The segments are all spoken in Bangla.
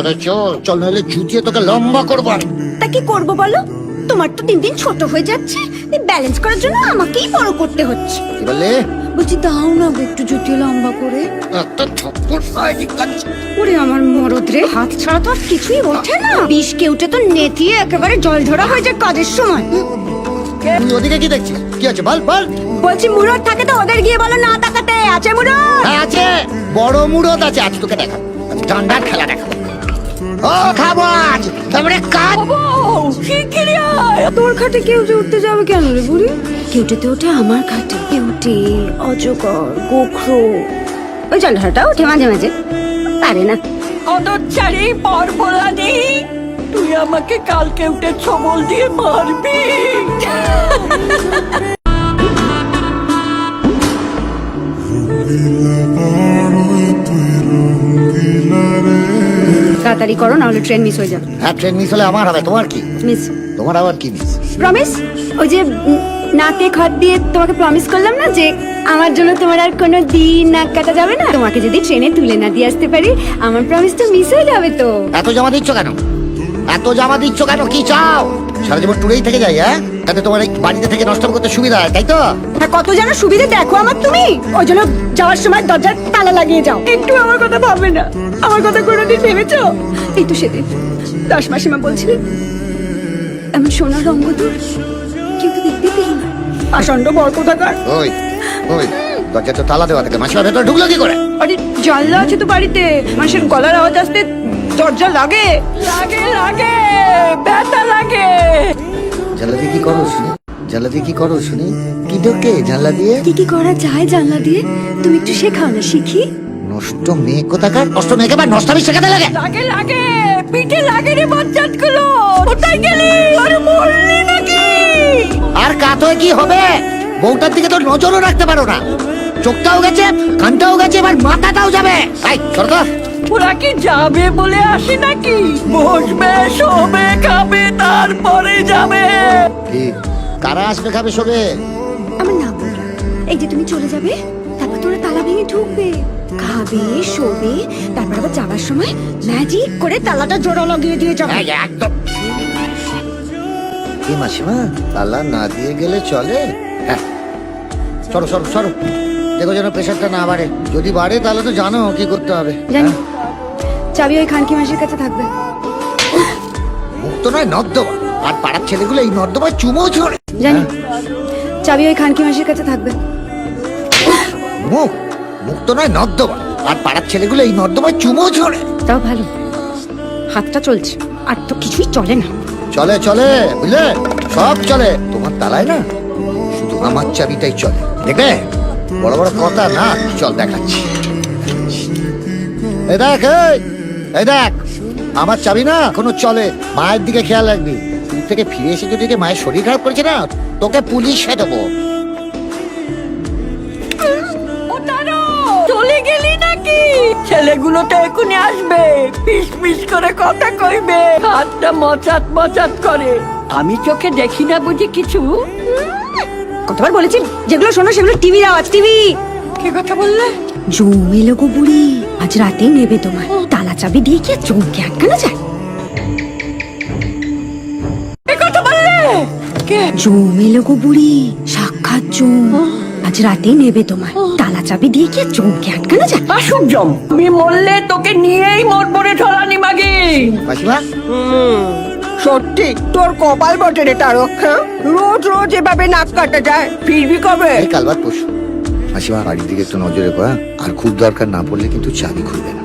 রে চল চল, নাহলে জুতিয়ে তোকে লম্বা করবো। তা কি করবো বলো? তোমার তো দিন দিন ছোট হয়ে যাচ্ছে, ব্যালেন্স করার জন্য আমাকেই বড় করতে হচ্ছে। কি বললে? বলছি দাও না একটু জুতিয়ে লম্বা করে। একটা থাপ্পড় খাইনি কাছে। ওরে আমার মরদ রে, হাত ছাড়া তো আর কিছুই ওঠে না। বিষ কেউটে তো নেতিয়ে একেবারে জল ঝরা হয়ে যায় কাজের সময়। তুই ওদিকে কি দেখছিস? কি আছে বল বল। বলছি মুরদ থাকে তো ওদের গিয়ে বলো না তাকাতে। আছে মুরদ? হ্যাঁ আছে, বড় মুরদ আছে। আজ তোকে দেখা, ডান্ডার খেলা দেখাবো। ও খাবো আজ তারপরে কাজ। শিগগিরই আয়। তোর খাটে কেউটে উঠতে যাবে কেন রে বুড়ি? কেউটেতে ওঠে আমার খাটে। কেউটে, অজগর, গোখরো, ওই জলধারাটা ওঠে মাঝে মাঝে, পারে না। অদচ্চারি পরপরানি, তুই আমাকে কালকে উঠে ছবল দিয়ে মারবি। তাড়াতাড়ি করো না হলে ট্রেন মিস হয়ে যাবে। হ্যাঁ ট্রেন মিস হলে আমার হবে, তোমার কি? মিস তোমার আবার কি মিস? প্রমিস। ওই যে নাকে খত দিয়ে তোমাকে প্রমিস করলাম না যে আমার জন্য তোমার আর কোনো দিন নাক কাটা যাবে না। তোমাকে যদি ট্রেনে তুলে না দিয়ে আসতে পারি আমার প্রমিস তো মিস হয়ে যাবে। তো এত জমা দিচ্ছ কেন? এত জমা দিচ্ছ কেন? কি চাও? সারা জীবন টুরেই থেকে যাই? হ্যাঁ, তাতে তোমার এই বাড়িতে থেকে নষ্ট করতে সুবিধা হয়, তাই তো? হ্যাঁ, কত যেন সুবিধা দেখো আমার তুমি। ওই জন্য যাওয়ার সময় দরজার তালা লাগিয়ে যাও। একটু আমার কথা ভাববে না? আমার কথা কোনোদিন ভেবেছো? এই তো সেদিন 10 মাসিমা বলছিলেন এমন সোনার রঙ তো কিন্তু দেখতে পেলি না। আসন্ন বর কোথাকার। ওই ওই দরজা তো তালা দেওয়া থাকে, মাসিমা ভেতরে ঢুকলো কি করে? আরে জানলা আছে তো বাড়িতে, মানুষের গলার আওয়াজ আসতে দরজা লাগে। লাগে লাগে, ব্যথা লাগে। জানলা দিয়ে কি করো শুনি? জানলা দিয়ে কি করো শুনি? কি ঢোকে জানলা দিয়ে? কি কি করা যায় জানলা দিয়ে? তুমি একটু শেখাও না, শিখি। নষ্ট মেয়ে কোথাকার, নষ্ট মেয়েকে বা নষ্টামি শেখাতে লাগে। লাগে লাগে, পিঠে লাগে রে বজ্জাত গুলো। কোথায় গেলি? আরে মরলি নাকি? আর কাত হয়ে কি হবে? বউটার দিকে তো নজরও রাখতে পারো না। চোখটাও গেছে, কানটাও গেছে, এবার মাথাটাও যাবে। তাই সরকার ওরা কি যাবে বলে আসে নাকি? বসবে, শোবে, খাবে, তারপরে যাবে। কি কারা আসবে খাবে শোবে? আমার নাম বলো। এই যে তুমি চলে যাবে, তারপর তোরা তালা ভেঙে ঢুকবে, খাবে, শোবে, তারপর আবার যাবার সময় ম্যাজিক করে তালাটা জোড়া লাগিয়ে দিয়ে যাবে। এই, একদম। কি মাসিমা, তালা না দিয়ে গেলে চলে? হ্যাঁ সরো সরো সরো, দেখো যেন প্রেশারটা না বাড়ে। যদি বাড়ে তাহলে তো জানো কি করতে হবে। জানি। চাবি ওই খানকি মাসির কাছে থাকবে। মুক্ত নয় নর্দমা, আর পাড়ার ছেলেগুলো এই নর্দমায় চুমো ছোড়ে। জানি। চাবি ওই খানকি মাসির কাছে থাকবে। মুক্ত নয় নর্দমা, আর পাড়ার ছেলেগুলো এই নর্দমায় চুমো ছোড়ে। তাও ভালো, হাতটা চলছে, আর তো কিছুই চলে না। চলে চলে, বুঝলে, সব চলে। তোমার তালায় না শুধু আমার চাবিটাই চলে, দেখবে? বড় বড় কথা না, চল দেখাচ্ছি। এই দেখ, এই দেখ, আমার চাবি না কোনো চলে। মায়ের দিকে খেয়াল রাখবি। তুই থেকে ফিরে এসে যদি মায়ের শরীর খারাপ করেছে না, তোকে পুলিশে দেবো। চলে গেলি নাকি? ছেলেগুলো তো এখনই আসবে, পিস পিস করে কথা কইবে, হাতটা মচাত মচাত করে। আমি চোখে দেখি না বুঝি কিছু। কতবার বলেছি যেগুলো শোনো সেগুলো টিভির আওয়াজ। টিভি। কি কথা বললে? জমেলো গো বুড়ি, আজ রাতেই নেবে তোমার। তালা চাবি দিয়ে কি আর চমকে আটকানো যায়? কি কথা বললে? কে? জমেলো গো বুড়ি, সাক্ষাৎ জম। আজ রাতেই নেবে তোমার। তালা চাবি দিয়ে কি আর চমকে আটকানো যায়? আসুক জম, আমি মরলে তোকে নিয়েই মরবো রে ঠলানি মাগি। মাসিমা সত্যি তোর কপাল বটে রে তারক। রোজ রোজ এভাবে নাক কাটা যায়, ফিরবি কবে? এই কালবার পশু। মাসিমা বাড়ির দিকে একটু নজরে রেখো, হ্যাঁ? আর খুব দরকার না পড়লে কিন্তু চাবি খুলবে না।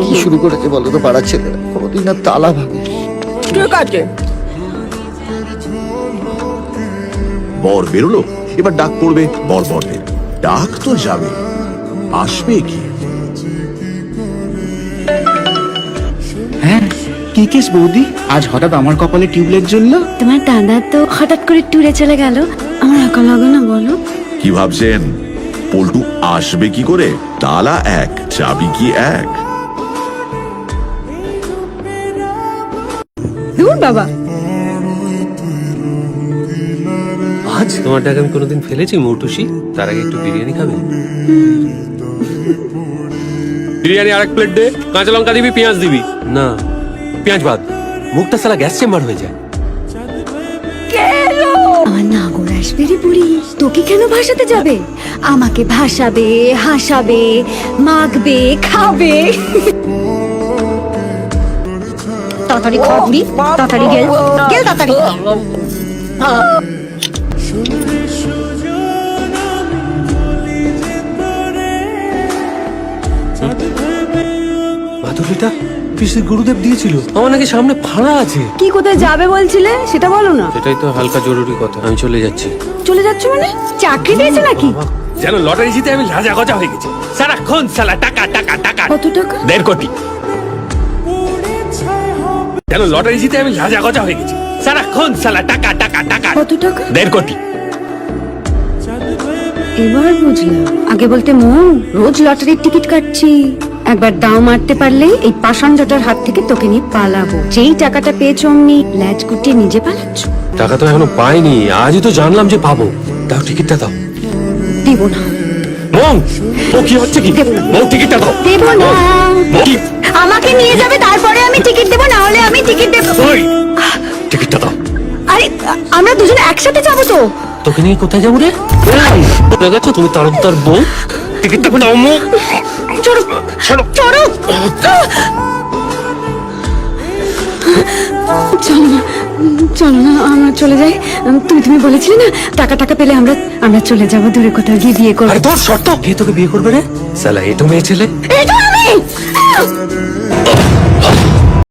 কি শুরু করেছে বলো তো পাড়ার ছেলেরা, কোনোদিন না তালা ভাঙে। ঠিক আছে। বর বেরোলো, এবার ডাক পড়বে বরদের। ডাক তো যাবে, আসবে কি? হ্যাঁ, কি কেস বৌদি? আজ হঠাৎ আমার কপালে টিউবলাইট জ্বললো। তোমার দাদা তো হঠাৎ করে ট্যুরে চলে গেল, আমার একা লাগে না বলো? কি ভাবছেন পল্টু আসবে কি করে? তালা এক, চাবি কি এক? দূর বাবা। আজ তোমার টাকা আমি কোনোদিন ফেলেছি মৌটুসি? তার আগে একটু বিরিয়ানি খাবে? বিরিয়ানি আরেক প্লেট দে, কাঁচা লঙ্কা দিবি, পেঁয়াজ দিবি। না, পেঁয়াজ বাদ, মুখটা সালা গ্যাস চেম্বার হয়ে যায়। আমার নাগর আসবে রে বুড়ি, তোকে কেন ভাসাতে যাবে? আমাকে ভাসাবে, হাসাবে, মাখবে, খাবে। তাড়াতাড়ি খা বুড়ি, তাড়াতাড়ি গেল গেল তাড়াতাড়ি। মাধুরীটা পিসির গুরুদেব দিয়েছিল, আমার নাকি সামনে ভাড়া আছে। কি কোথায় যাবে বলছিলে সেটা বলো না। সেটাই তো হালকা জরুরি কথা, আমি চলে যাচ্ছি। চলে যাচ্ছ মানে? চাকরি দিয়েছে নাকি? যেন লটারি জিতে আমি রাজা গজা হয়ে গেছি, সারাক্ষণ সালা টাকা টাকা টাকা। কত টাকা? 1.5 কোটি। যেন লটারি জিতে আমি রাজা গজা হয়ে গেছি, সারাক্ষণ সালা টাকা টাকা টাকা। কত টাকা? 1.5 কোটি। এবার বুঝলাম, আগে বলতে মন রোজ লটারির টিকিট কাটছি, একবার দাও মারতে পারলেই এই পাষাণ জটার হাত থেকে তোকে নিয়ে পালাবো। যেই টাকাটা পেয়েছো অমনি ল্যাজ গুটিয়ে নিজে পালাচ্ছ। টাকা তো এখনো পাইনি, আজই তো জানলাম যে পাবো। দাও টিকিটটা দাও। দেব না। মং, ও কি হচ্ছে কি? মং টিকিটটা দাও। দেব না। মৌ, কি? আমাকে নিয়ে যাবে, তারপরে আমি টিকিট দেবো, না হলে আমি টিকিট দেবো। ওই, টিকিটটা দাও। আরে আমরা দুজনে একসাথে যাবো তো। তোকে নিয়ে কোথায় যাবো রে? বলে গেছো তুমি তার বউ। টিকিটটা দাও মৌ। চলো ছাড়ো। চলো চলো না, চলো না, আমরা চলে যাই। তুমি বলেছিলে না টাকা পেলে আমরা চলে যাবো দূরে কোথাও গিয়ে বিয়ে করবো। আরে তোর শর্ত কে তোকে বিয়ে করবে রে? সালা এটো মেয়ে ছেলে। এটা আমি